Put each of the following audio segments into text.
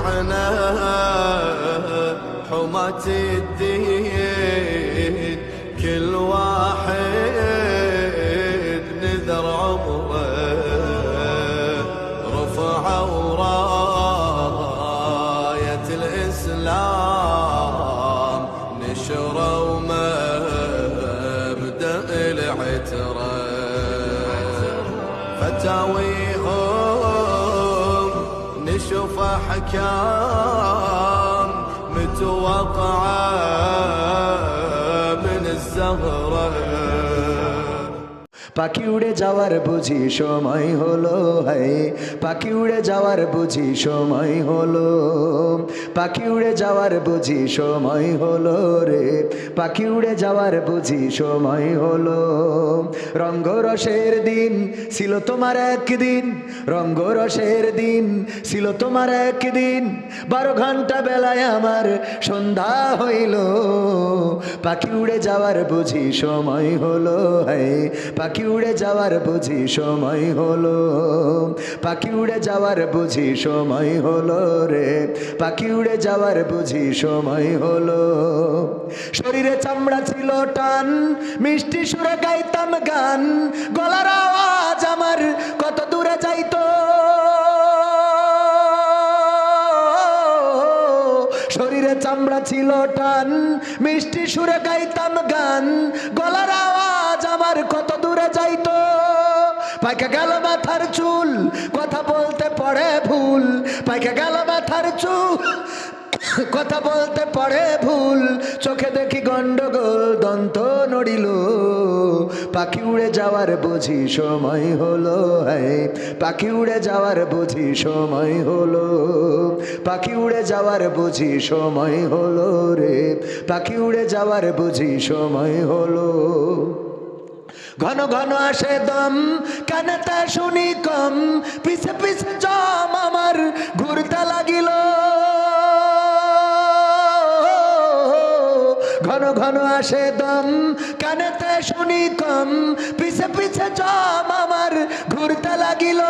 شيعنا حماة الدين كل واحد نذر عمره رفعوا راية الإسلام نشروا مبدأ العترة فتاويهم نشوف أحكام متوقعة من الزهرة পাখি উড়ে যাওয়ার বুঝি সময় হলো, হায় পাখি উড়ে যাওয়ার বুঝি সময় হলো, পাখি উড়ে যাওয়ার বুঝি সময় হলো রে, পাখি উড়ে যাওয়ার বুঝি সময় হলো। রঙ্গরসের দিন ছিল তোমার একদিন, রঙ্গরসের দিন ছিল তোমার একদিন, 12 ঘন্টা বেলায় আমার সন্ধ্যা হইল, পাখি উড়ে যাওয়ার বুঝি সময় হলো, হায় পাখি উড়ে যাওয়ার বুঝি সময় হলো, পাখি উড়ে যাওয়ার বুঝি সময় হলো রে, পাখি উড়ে যাওয়ার বুঝি সময় হলো। শরীরে চামড়া ছিল টান, মিষ্টি সুরে গাইতাম গান, গলার আওয়াজ আমার কত দূরে যাইতো, শরীরে চামড়া ছিল টান, মিষ্টি সুরে গাইতাম গান, গলার আওয়াজ আমার কত দূরে যাইতো। পাইকা গেল মাথার চুল, কথা বলতে পড়ে ভুল, পাইকা গেল মাথার চুল, কথা বলতে পড়ে ভুল, চোখে দেখি গন্ডগোল, দন্ত নড়িল, পাখি উড়ে যাওয়ার বুঝি সময় হলো, হায় পাখি উড়ে যাওয়ার বুঝি সময় হলো, পাখি উড়ে যাওয়ার বুঝি সময় হলো রে, পাখি উড়ে যাওয়ার বুঝি সময় হলো। ঘন ঘন আসে দম, কানেতে শুনি কম, পিছে পিছে জম আমার ঘুরতে লাগিল, ঘন ঘন আসে দম, কানেতে শুনি কম, পিছে পিছে জম আমার ঘুরতে লাগিল।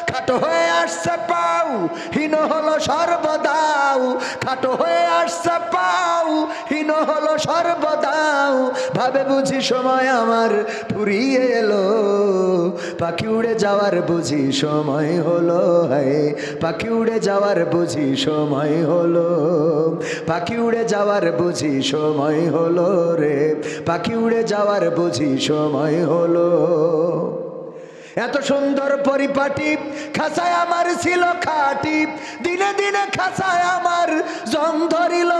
খাটো হয়ে আসছে পাও, হীন হলো সর্বদাও, খাটো হয়ে আসছে পাও, হীন হলো সর্বদাও, ভাবে বুঝি সময় আমার ফুরিয়ে এলো, পাখি উড়ে যাওয়ার বুঝি সময় হলো, হায় পাখি উড়ে যাওয়ার বুঝি সময় হলো, পাখি উড়ে যাওয়ার বুঝি সময় হলো রে, পাখি উড়ে যাওয়ার বুঝি সময় হলো। এত সুন্দর পরিপাটি খাঁচায় আমার ছিল খাটি, দিনে দিনে খাঁচায় আমার জং ধরিল,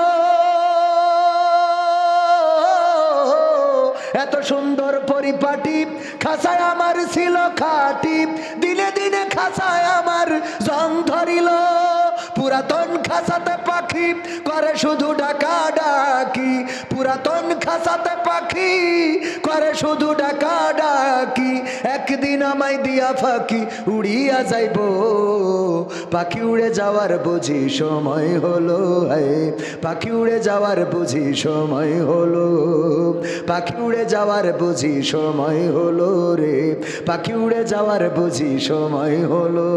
এত সুন্দর পরিপাটি খাঁচায় আমার ছিল খাটি, দিনে দিনে খাঁচায় আমার জং ধরিল। পুরাতন খাঁচাতে পাখি করে শুধু ডাকা ডাকি, পুরাতন খাঁচাতে পাখি করে শুধু ডাকা ডাকি, একদিন আমায় দিয়া ফাঁকি উড়িয়া যাইব, পাখি উড়ে যাওয়ার বুঝি সময় হলো, হায় পাখি উড়ে যাওয়ার বুঝি সময় হলো, পাখি উড়ে যাওয়ার বুঝি সময় হলো রে, পাখি উড়ে যাওয়ার বুঝি সময় হলো।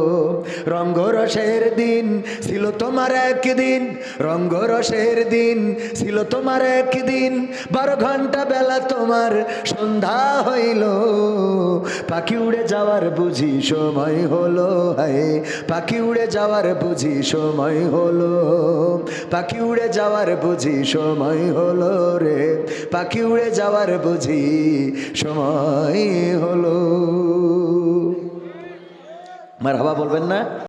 রঙ্গরসের দিন ছিল তোমার একদিন, রঙ্গরসের দিন ছিল তোমার একদিন, 12 ঘন্টা বেলা তোমার সন্ধ্যা হইল, পাখি উড়ে যাওয়ার বুঝি সময় হলো, হায় পাখি উড়ে যাওয়ার বুঝি সময় হলো, পাখি উড়ে যাওয়ার বুঝি সময় হলো রে, পাখি উড়ে যাওয়ার বুঝি সময় হলো। মারহাবা বলবেন না?